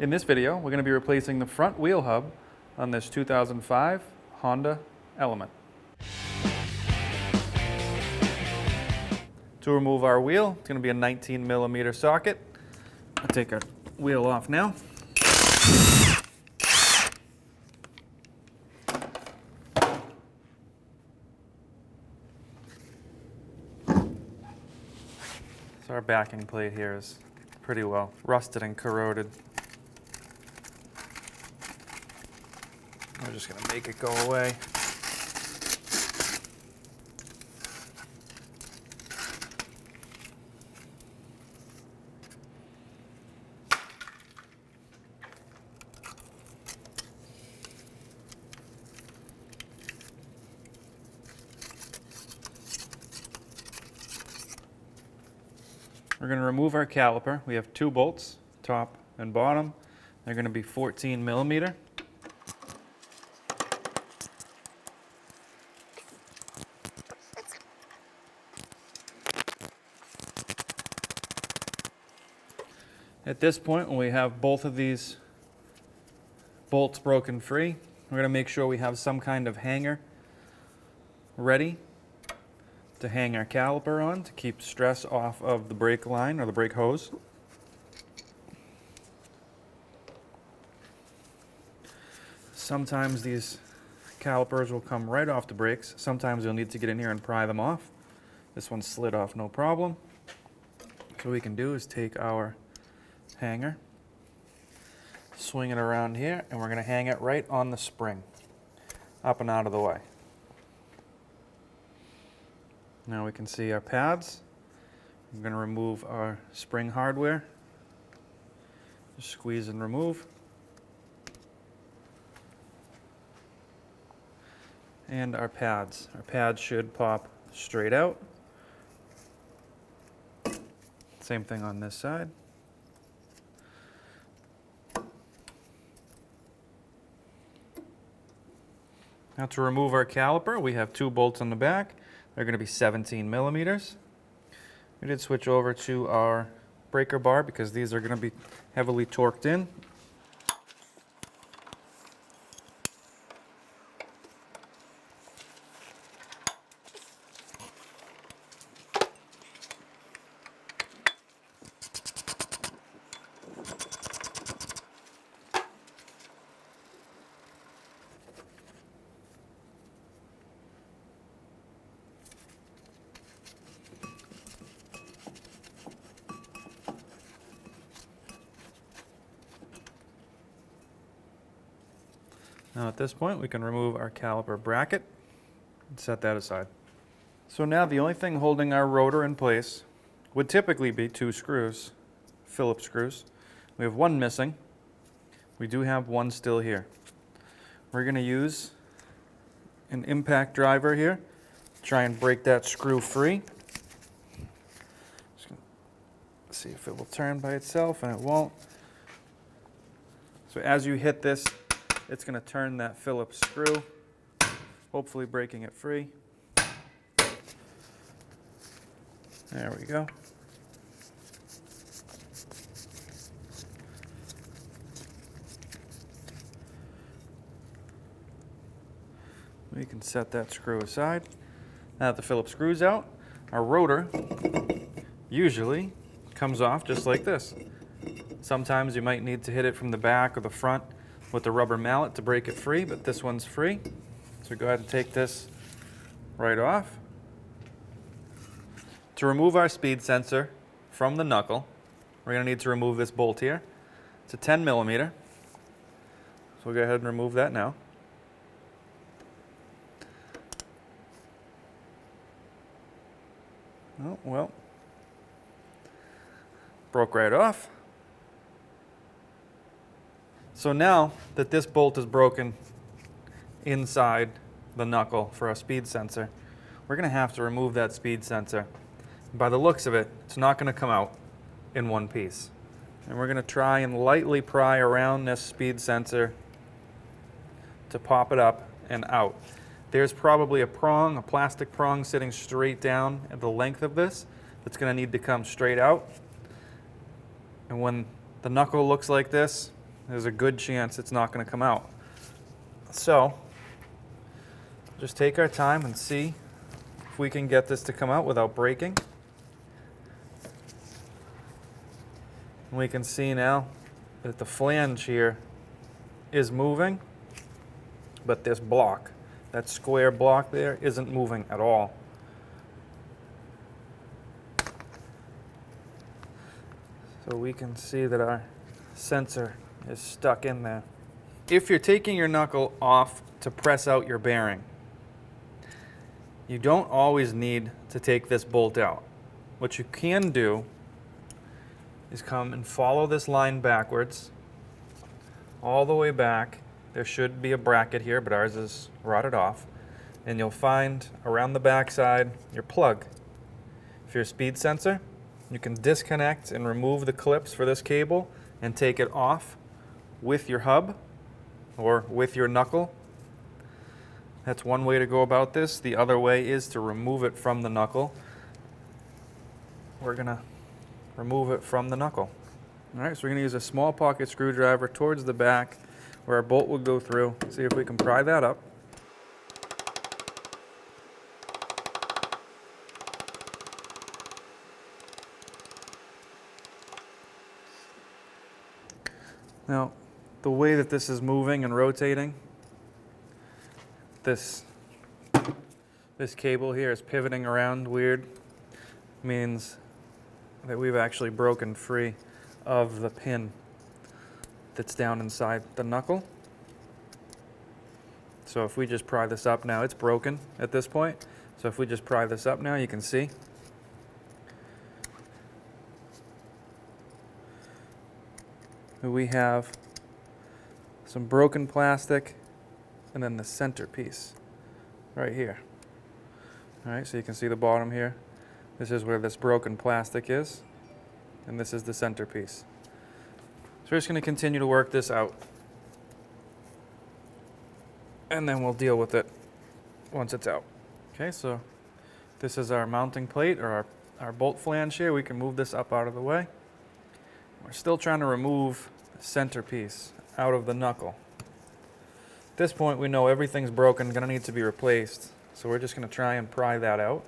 In this video, we're going to be replacing the front wheel hub on this 2005 Honda Element. To remove our wheel, it's going to be a 19mm socket. I'll take our wheel off now. So our backing plate here is pretty well rusted and corroded. We're just going to make it go away. We're going to remove our caliper. We have two bolts, top and bottom. They're going to be 14mm. At this point, when we have both of these bolts broken free, we're going to make sure we have some kind of hanger ready to hang our caliper on to keep stress off of the brake line or the brake hose. Sometimes these calipers will come right off the brakes. Sometimes you'll need to get in here and pry them off. This one slid off no problem. So what we can do is take our hanger, swing it around here, and we're going to hang it right on the spring, up and out of the way. Now we can see our pads. I'm going to remove our spring hardware. Just squeeze and remove. And our pads. Our pads should pop straight out. Same thing on this side. Now to remove our caliper, we have two bolts on the back. They're going to be 17mm. We did switch over to our breaker bar because these are going to be heavily torqued in. Now at this point we can remove our caliper bracket and set that aside. So now the only thing holding our rotor in place would typically be two screws, Phillips screws. We have one missing. We do have one still here. We're going to use an impact driver here to try and break that screw free. Just gonna see if it will turn by itself, and it won't. So as you hit this, it's going to turn that Phillips screw, hopefully breaking it free. There we go. We can set that screw aside. Now that the Phillips screw's out, our rotor usually comes off just like this. Sometimes you might need to hit it from the back or the front with the rubber mallet to break it free, but this one's free. So go ahead and take this right off. To remove our speed sensor from the knuckle, we're going to need to remove this bolt here. It's a 10mm. So we'll go ahead and remove that now. Oh, well, broke right off. So now that this bolt is broken inside the knuckle for our speed sensor, we're going to have to remove that speed sensor. By the looks of it, it's not going to come out in one piece. And we're going to try and lightly pry around this speed sensor to pop it up and out. There's probably a prong, a plastic prong sitting straight down at the length of this that's going to need to come straight out. And when the knuckle looks like this, there's a good chance it's not going to come out. So just take our time and see if we can get this to come out without breaking. And we can see now that the flange here is moving, but this block, that square block there, isn't moving at all. So we can see that our sensor is stuck in there. If you're taking your knuckle off to press out your bearing, you don't always need to take this bolt out. What you can do is come and follow this line backwards, all the way back. There should be a bracket here, but ours is rotted off. And you'll find around the back side your plug. If you're a speed sensor, you can disconnect and remove the clips for this cable and take it off with your hub or with your knuckle. That's one way to go about this. The other way is to remove it from the knuckle. We're gonna remove it from the knuckle. All right, so we're gonna use a small pocket screwdriver towards the back where our bolt will go through. See if we can pry that up. Now, the way that this is moving and rotating, this cable here is pivoting around weird, means that we've actually broken free of the pin that's down inside the knuckle. So if we just pry this up now, it's broken at this point. So if we just pry this up now, you can see we have some broken plastic and then the centerpiece right here. All right, so you can see the bottom here. This is where this broken plastic is, and this is the centerpiece. So we're just going to continue to work this out, and then we'll deal with it once it's out. Okay, so this is our mounting plate, or our bolt flange here. We can move this up out of the way. We're still trying to remove the centerpiece out of the knuckle. At this point, we know everything's broken, going to need to be replaced. So we're just going to try and pry that out.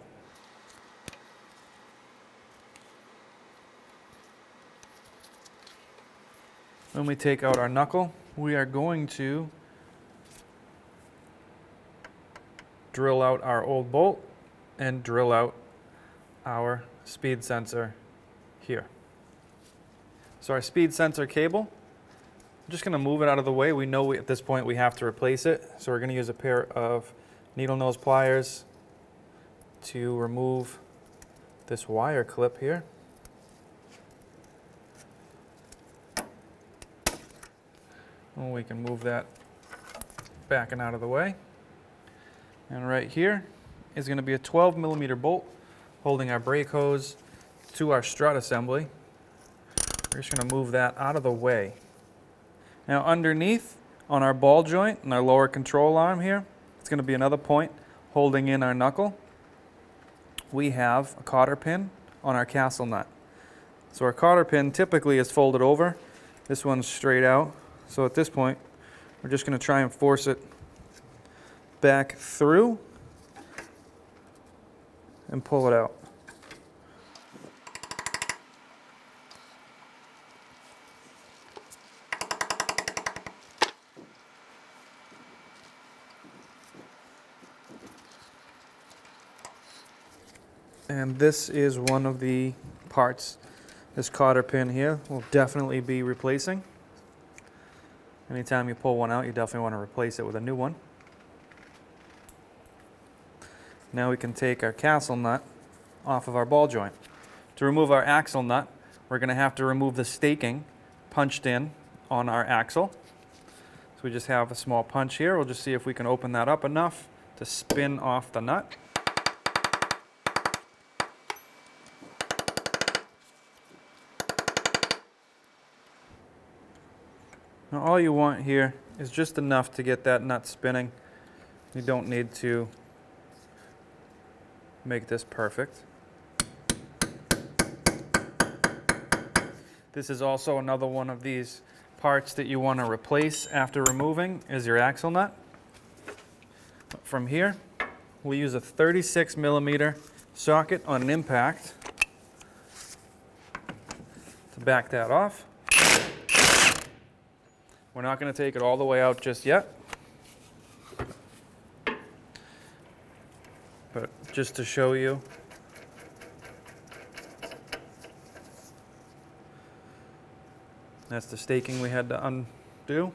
When we take out our knuckle, we are going to drill out our old bolt and drill out our speed sensor here. So our speed sensor cable, I'm just going to move it out of the way. We know at this point we have to replace it. So we're going to use a pair of needle nose pliers to remove this wire clip here. And we can move that back and out of the way. And right here is going to be a 12mm bolt holding our brake hose to our strut assembly. We're just going to move that out of the way. Now underneath on our ball joint and our lower control arm here, it's going to be another point holding in our knuckle. We have a cotter pin on our castle nut. So our cotter pin typically is folded over. This one's straight out. So at this point, we're just going to try and force it back through and pull it out. And this is one of the parts. This cotter pin here will definitely be replacing. Anytime you pull one out, you definitely want to replace it with a new one. Now we can take our castle nut off of our ball joint. To remove our axle nut, we're going to have to remove the staking punched in on our axle. So we just have a small punch here. We'll just see if we can open that up enough to spin off the nut. Now all you want here is just enough to get that nut spinning. You don't need to make this perfect. This is also another one of these parts that you want to replace after removing is your axle nut. From here, we'll use a 36 millimeter socket on an impact to back that off. We're not going to take it all the way out just yet, but just to show you. That's the staking we had to undo. So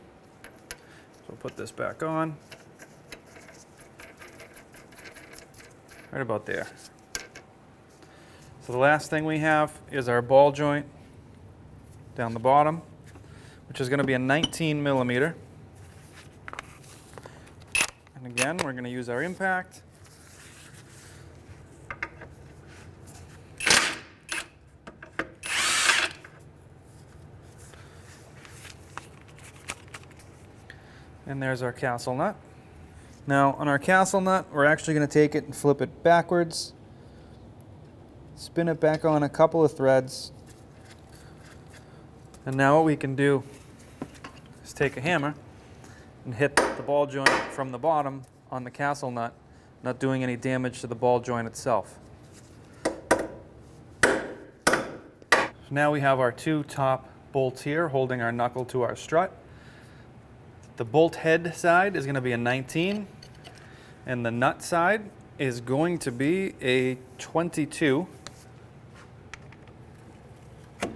we'll put this back on. Right about there. So the last thing we have is our ball joint down the bottom, which is going to be a 19 millimeter. And again, we're going to use our impact. And there's our castle nut. Now on our castle nut, we're actually going to take it and flip it backwards, spin it back on a couple of threads, and now what we can do is take a hammer and hit the ball joint from the bottom on the castle nut, not doing any damage to the ball joint itself. So now we have our two top bolts here holding our knuckle to our strut. The bolt head side is going to be a 19, and the nut side is going to be a 22. So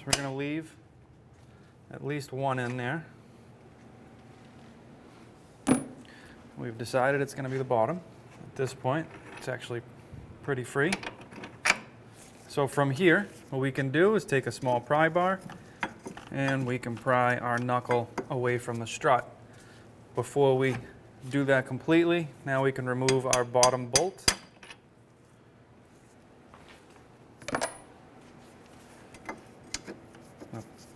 we're going to leave at least one in there. We've decided it's going to be the bottom. At this point, it's actually pretty free. So from here, what we can do is take a small pry bar and we can pry our knuckle away from the strut. Before we do that completely, now we can remove our bottom bolt.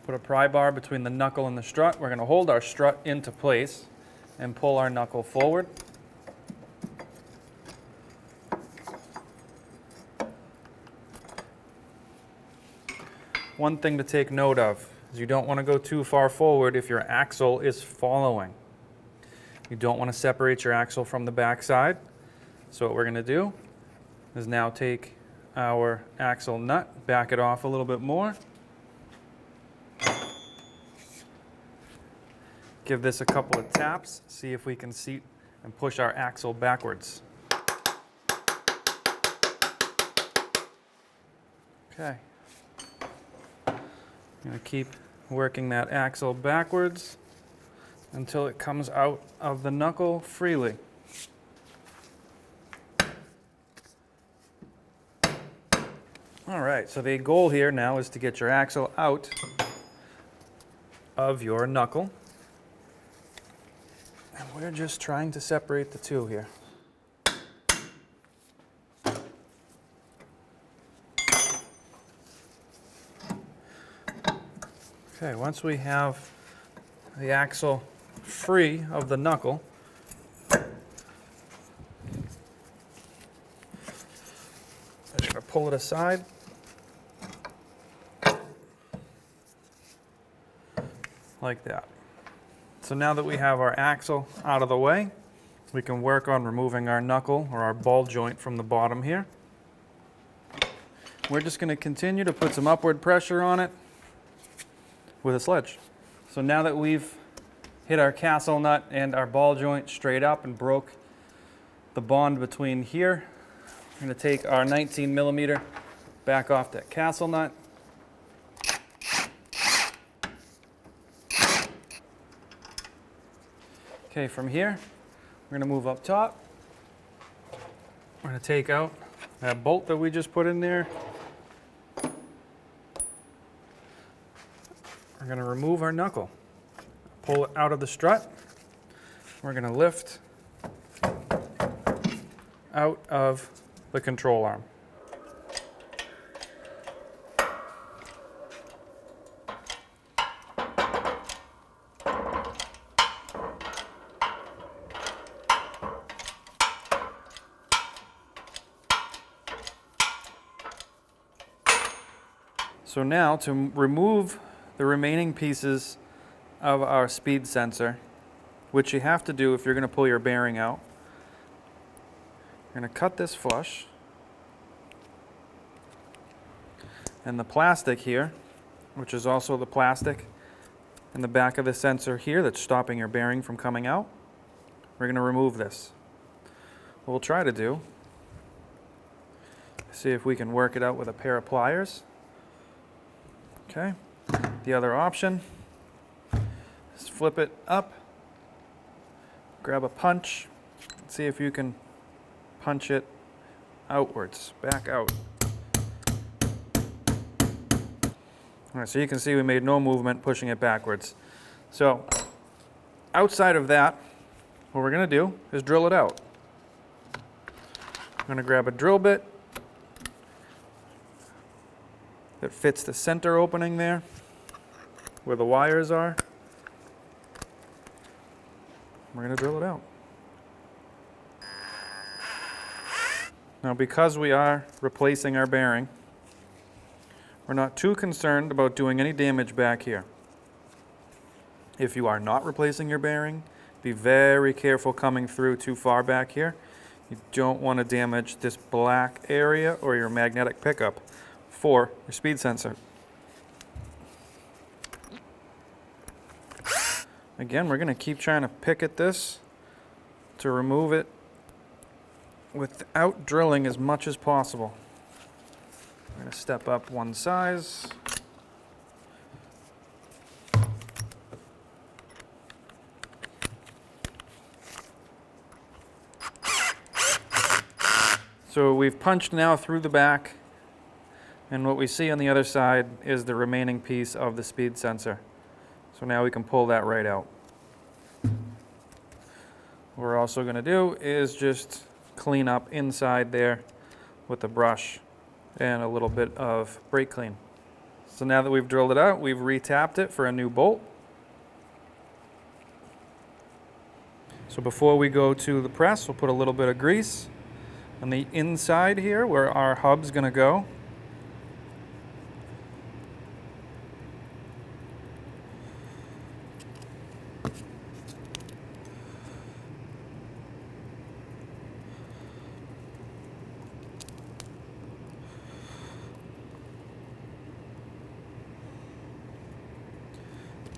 Put a pry bar between the knuckle and the strut. We're going to hold our strut into place and pull our knuckle forward. One thing to take note of is you don't want to go too far forward if your axle is following. You don't want to separate your axle from the back side. So what we're going to do is now take our axle nut, back it off a little bit more. Give this a couple of taps, see if we can seat and push our axle backwards. Okay. I'm going to keep working that axle backwards until it comes out of the knuckle freely. All right, so the goal here now is to get your axle out of your knuckle. And we're just trying to separate the two here. Okay, once we have the axle free of the knuckle, I'm just going to pull it aside. Like that. So now that we have our axle out of the way, we can work on removing our knuckle or our ball joint from the bottom here. We're just going to continue to put some upward pressure on it with a sledge. So now that we've hit our castle nut and our ball joint straight up and broke the bond between here, we're going to take our 19 millimeter back off that castle nut. Okay, from here, we're going to move up top. We're going to take out that bolt that we just put in there. We're going to remove our knuckle, pull it out of the strut. We're going to lift out of the control arm. So now to remove the remaining pieces of our speed sensor, which you have to do if you're going to pull your bearing out, you're going to cut this flush. And the plastic here, which is also the plastic in the back of the sensor here that's stopping your bearing from coming out, we're going to remove this. What we'll try to do, see if we can work it out with a pair of pliers. Okay. The other option is flip it up, grab a punch, see if you can punch it outwards, back out. All right, so you can see we made no movement pushing it backwards. So outside of that, what we're going to do is drill it out. I'm going to grab a drill bit that fits the center opening there where the wires are. We're going to drill it out. Now, because we are replacing our bearing, we're not too concerned about doing any damage back here. If you are not replacing your bearing, be very careful coming through too far back here. You don't want to damage this black area or your magnetic pickup for your speed sensor. Again, we're going to keep trying to pick at this to remove it without drilling as much as possible. I'm going to step up one size. So we've punched now through the back, and what we see on the other side is the remaining piece of the speed sensor. So now we can pull that right out. What we're also going to do is just clean up inside there with a brush and a little bit of brake clean. So now that we've drilled it out, we've retapped it for a new bolt. So before we go to the press, we'll put a little bit of grease on the inside here where our hub's going to go.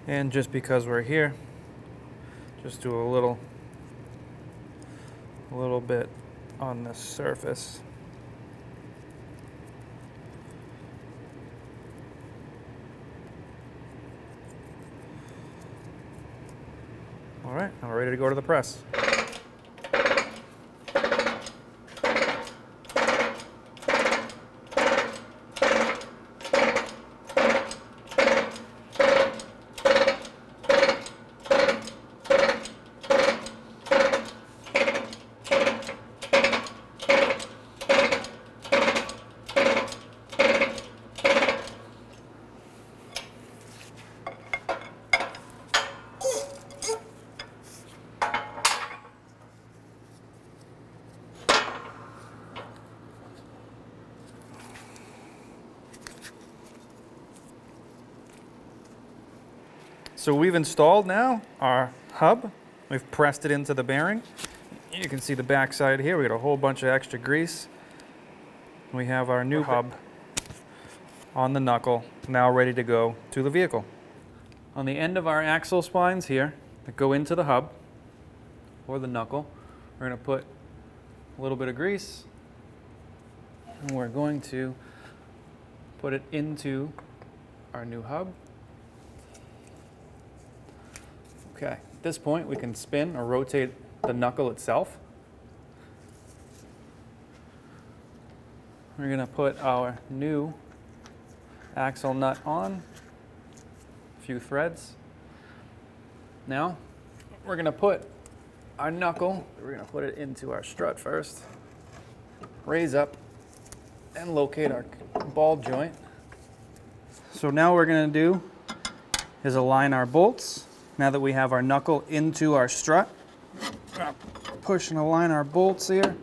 And just because we're here, just do a little bit on the surface. All right, now we're ready to go to the press. So we've installed now our hub. We've pressed it into the bearing. You can see the back side here. We got a whole bunch of extra grease. We have our new hub on the knuckle, now ready to go to the vehicle. On the end of our axle splines here that go into the hub or the knuckle, we're going to put a little bit of grease, and we're going to put it into our new hub. Okay, at this point we can spin or rotate the knuckle itself. We're going to put our new axle nut on, a few threads. Now we're going to put our knuckle, we're going to put it into our strut first, raise up and locate our ball joint. So now what we're going to do is align our bolts. Now that we have our knuckle into our strut, push and align our bolts here.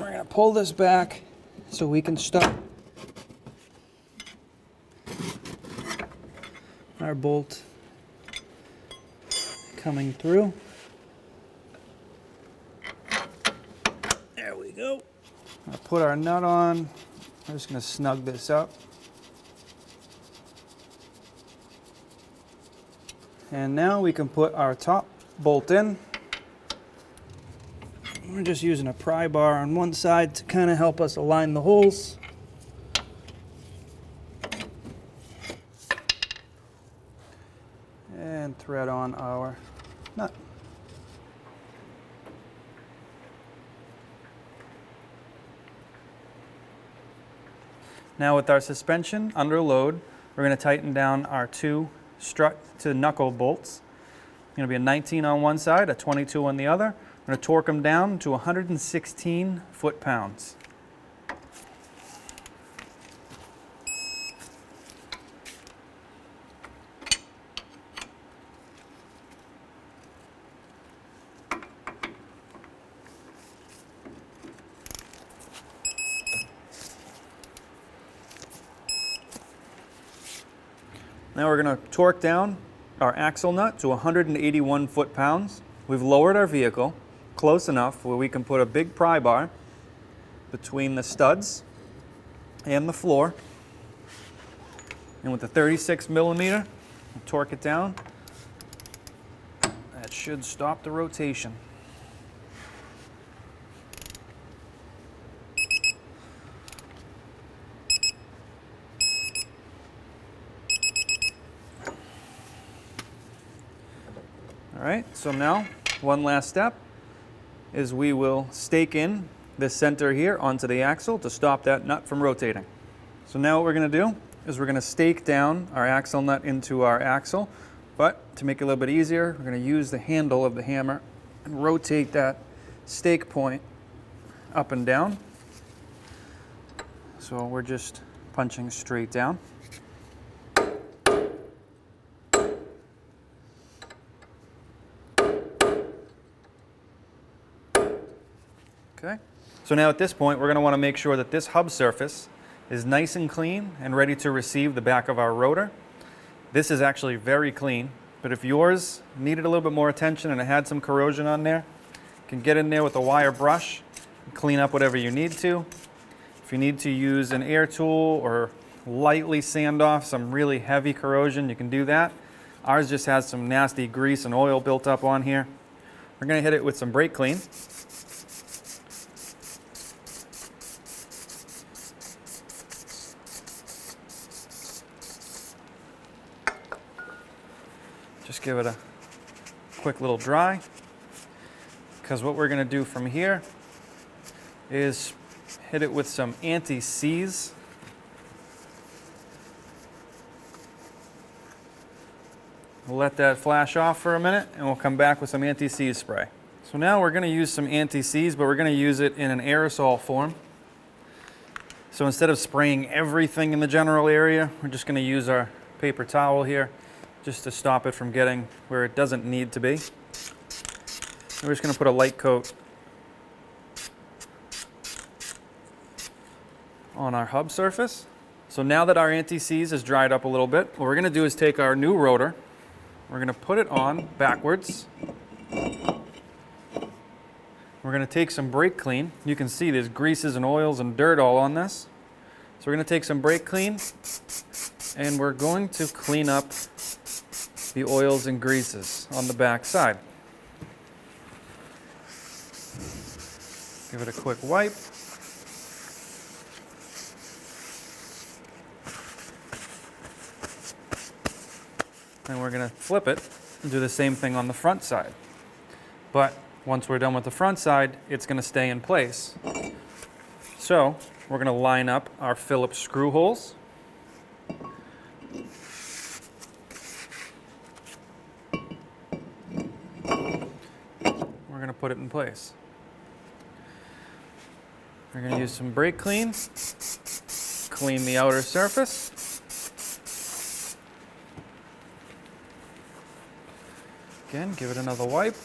We're going to pull this back so we can start our bolt coming through. There we go. I'll put our nut on. I'm just going to snug this up. And now we can put our top bolt in. We're just using a pry bar on one side to kind of help us align the holes. And thread on our nut. Now with our suspension under load, we're going to tighten down our two strut to knuckle bolts. It's going to be a 19 on one side, a 22 on the other. I'm going to torque them down to 116 foot-pounds. Now we're going to torque down our axle nut to 181 foot-pounds. We've lowered our vehicle close enough where we can put a big pry bar between the studs and the floor. And with the 36 millimeter, we'll torque it down. That should stop the rotation. All right, so now one last step is we will stake in this center here onto the axle to stop that nut from rotating. So now what we're going to do is we're going to stake down our axle nut into our axle, but to make it a little bit easier, we're going to use the handle of the hammer and rotate that stake point up and down. So we're just punching straight down. Okay. So now at this point, we're going to want to make sure that this hub surface is nice and clean and ready to receive the back of our rotor. This is actually very clean, but if yours needed a little bit more attention and it had some corrosion on there, you can get in there with a wire brush and clean up whatever you need to. If you need to use an air tool or lightly sand off some really heavy corrosion, you can do that. Ours just has some nasty grease and oil built up on here. We're going to hit it with some brake clean. Just give it a quick little dry, because what we're going to do from here is hit it with some anti-seize. We'll let that flash off for a minute and we'll come back with some anti-seize spray. So now we're going to use some anti-seize, but we're going to use it in an aerosol form. So instead of spraying everything in the general area, we're just going to use our paper towel here just to stop it from getting where it doesn't need to be. We're just going to put a light coat on our hub surface. So now that our anti-seize has dried up a little bit, what we're going to do is take our new rotor, we're going to put it on backwards. We're going to take some brake clean. You can see there's greases and oils and dirt all on this. So we're going to take some brake clean and we're going to clean up the oils and greases on the back side. Give it a quick wipe. And we're going to flip it and do the same thing on the front side. But once we're done with the front side, it's going to stay in place. So we're going to line up our Phillips screw holes. We're going to put it in place. We're going to use some brake clean, clean the outer surface. Again, give it another wipe.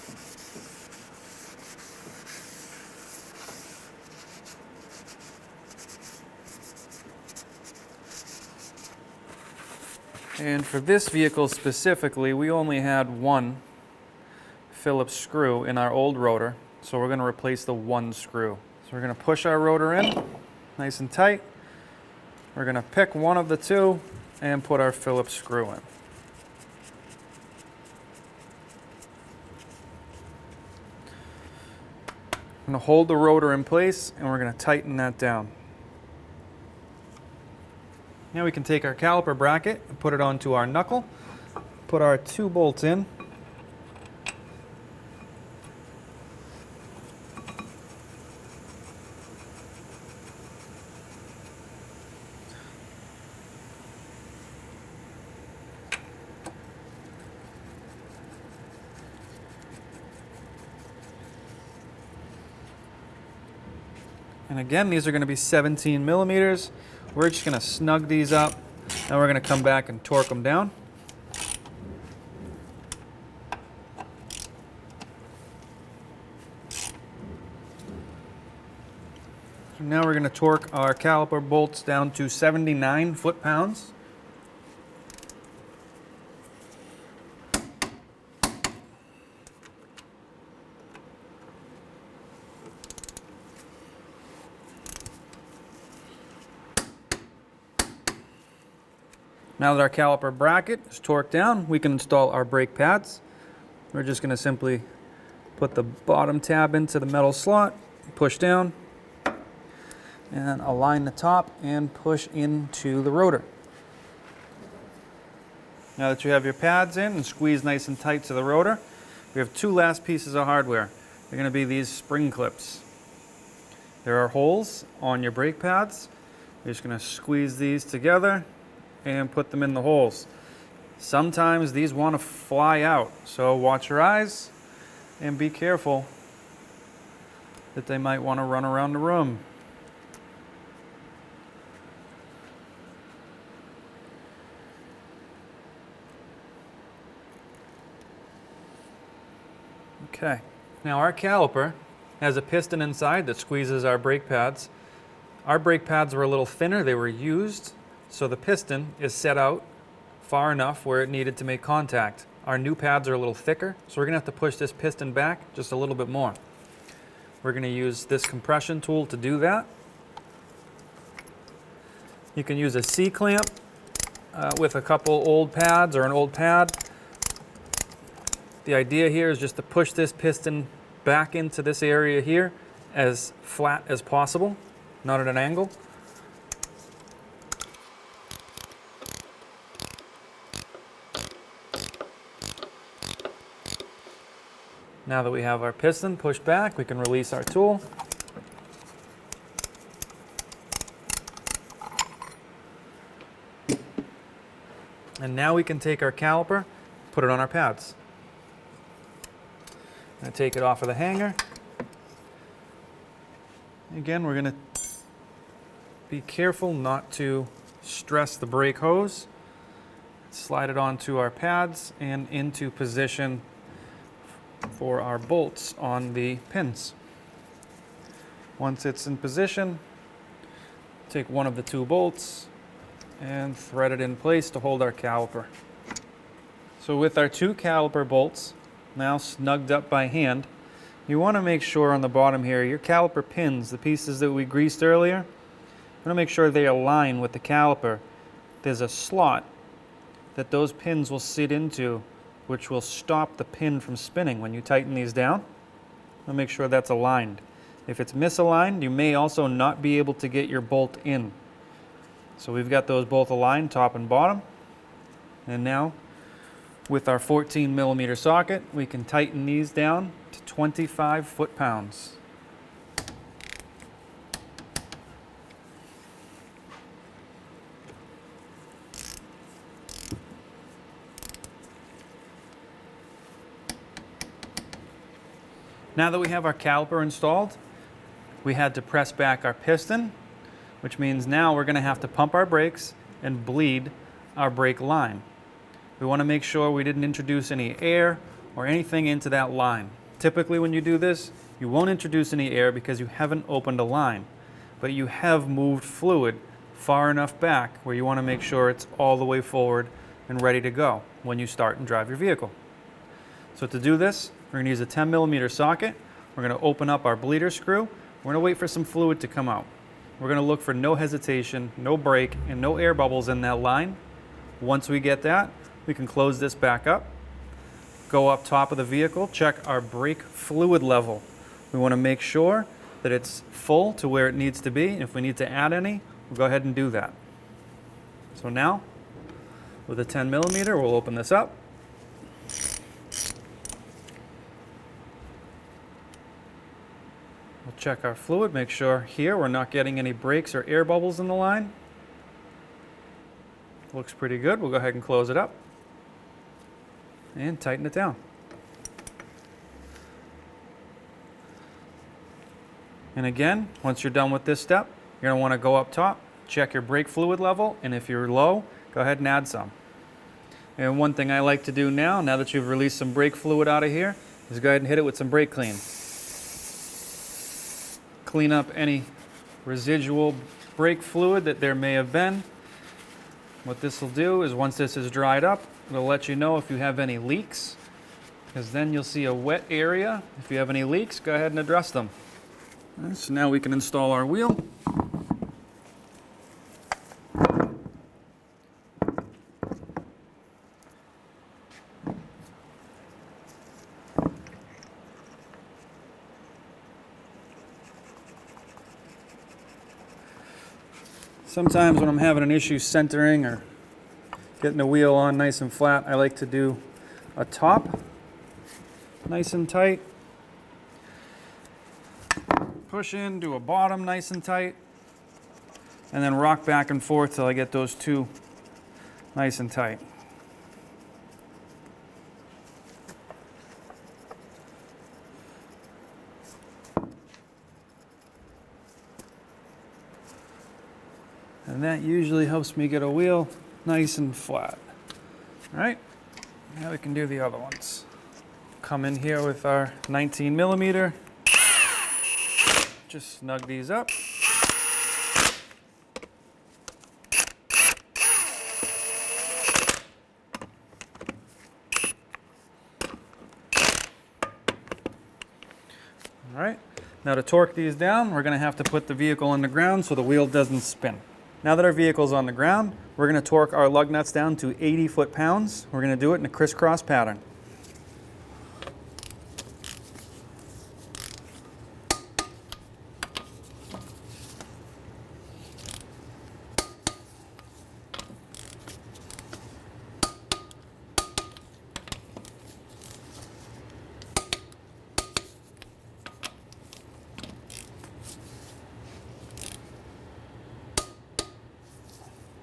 And for this vehicle specifically, we only had one Phillips screw in our old rotor, so we're going to replace the one screw. So we're going to push our rotor in nice and tight. We're going to pick one of the two and put our Phillips screw in. I'm going to hold the rotor in place and we're going to tighten that down. Now we can take our caliper bracket and put it onto our knuckle, put our 2 bolts in. And again, these are going to be 17 millimeters. We're just going to snug these up, and we're going to come back and torque them down. So now we're going to torque our caliper bolts down to 79 foot-pounds. Now that our caliper bracket is torqued down, we can install our brake pads. We're just going to simply put the bottom tab into the metal slot, push down, and align the top and push into the rotor. Now that you have your pads in and squeeze nice and tight to the rotor, we have 2 last pieces of hardware. They're going to be these spring clips. There are holes on your brake pads. You're just going to squeeze these together and put them in the holes. Sometimes these want to fly out, so watch your eyes and be careful that they might want to run around the room. Okay, now our caliper has a piston inside that squeezes our brake pads. Our brake pads were a little thinner, they were used, so the piston is set out far enough where it needed to make contact. Our new pads are a little thicker, so we're going to have to push this piston back just a little bit more. We're going to use this compression tool to do that. You can use a C-clamp with a couple old pads or an old pad. The idea here is just to push this piston back into this area here as flat as possible, not at an angle. Now that we have our piston pushed back, we can release our tool. And now we can take our caliper, put it on our pads. I'm going to take it off of the hanger. Again, we're going to be careful not to stress the brake hose. Slide it onto our pads and into position for our bolts on the pins. Once it's in position, take one of the 2 bolts and thread it in place to hold our caliper. So with our 2 caliper bolts now snugged up by hand, you want to make sure on the bottom here, your caliper pins, the pieces that we greased earlier, you want to make sure they align with the caliper. There's a slot that those pins will sit into, which will stop the pin from spinning when you tighten these down. I'll make sure that's aligned. If it's misaligned, you may also not be able to get your bolt in. So we've got those both aligned, top and bottom. And now, with our 14 millimeter socket, we can tighten these down to 25 foot-pounds. Now that we have our caliper installed, we had to press back our piston, which means now we're going to have to pump our brakes and bleed our brake line. We want to make sure we didn't introduce any air or anything into that line. Typically when you do this, you won't introduce any air because you haven't opened a line, but you have moved fluid far enough back where you want to make sure it's all the way forward and ready to go when you start and drive your vehicle. So to do this, we're going to use a 10mm socket. We're going to open up our bleeder screw. We're going to wait for some fluid to come out. We're going to look for no hesitation, no break, and no air bubbles in that line. Once we get that, we can close this back up, go up top of the vehicle, check our brake fluid level. We want to make sure that it's full to where it needs to be. If we need to add any, we'll go ahead and do that. So now, with a 10mm, we'll open this up. We'll check our fluid, make sure here we're not getting any breaks or air bubbles in the line. Looks pretty good. We'll go ahead and close it up and tighten it down. And again, once you're done with this step, you're going to want to go up top, check your brake fluid level, and if you're low, go ahead and add some. And one thing I like to do now that you've released some brake fluid out of here, is go ahead and hit it with some brake clean. Clean up any residual brake fluid that there may have been. What this will do is once this is dried up, it'll let you know if you have any leaks, because then you'll see a wet area. If you have any leaks, go ahead and address them. Right, so now we can install our wheel. Sometimes when I'm having an issue centering or getting the wheel on nice and flat, I like to do a top nice and tight, push in, do a bottom nice and tight, and then rock back and forth till I get those two nice and tight. And that usually helps me get a wheel nice and flat. All right, now we can do the other ones. Come in here with our 19mm. Just snug these up. All right, now to torque these down, we're going to have to put the vehicle on the ground so the wheel doesn't spin. Now that our vehicle's on the ground, we're going to torque our lug nuts down to 80 foot-pounds. We're going to do it in a crisscross pattern.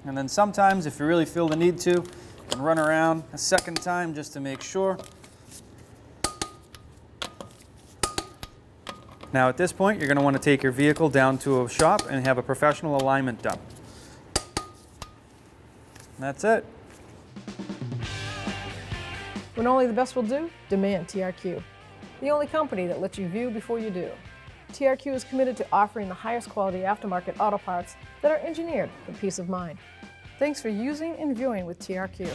And then sometimes, if you really feel the need to, you can run around a second time just to make sure. Now at this point, you're going to want to take your vehicle down to a shop and have a professional alignment done. And that's it. When only the best will do, demand TRQ. The only company that lets you view before you do. TRQ is committed to offering the highest quality aftermarket auto parts that are engineered for peace of mind. Thanks for using and viewing with TRQ.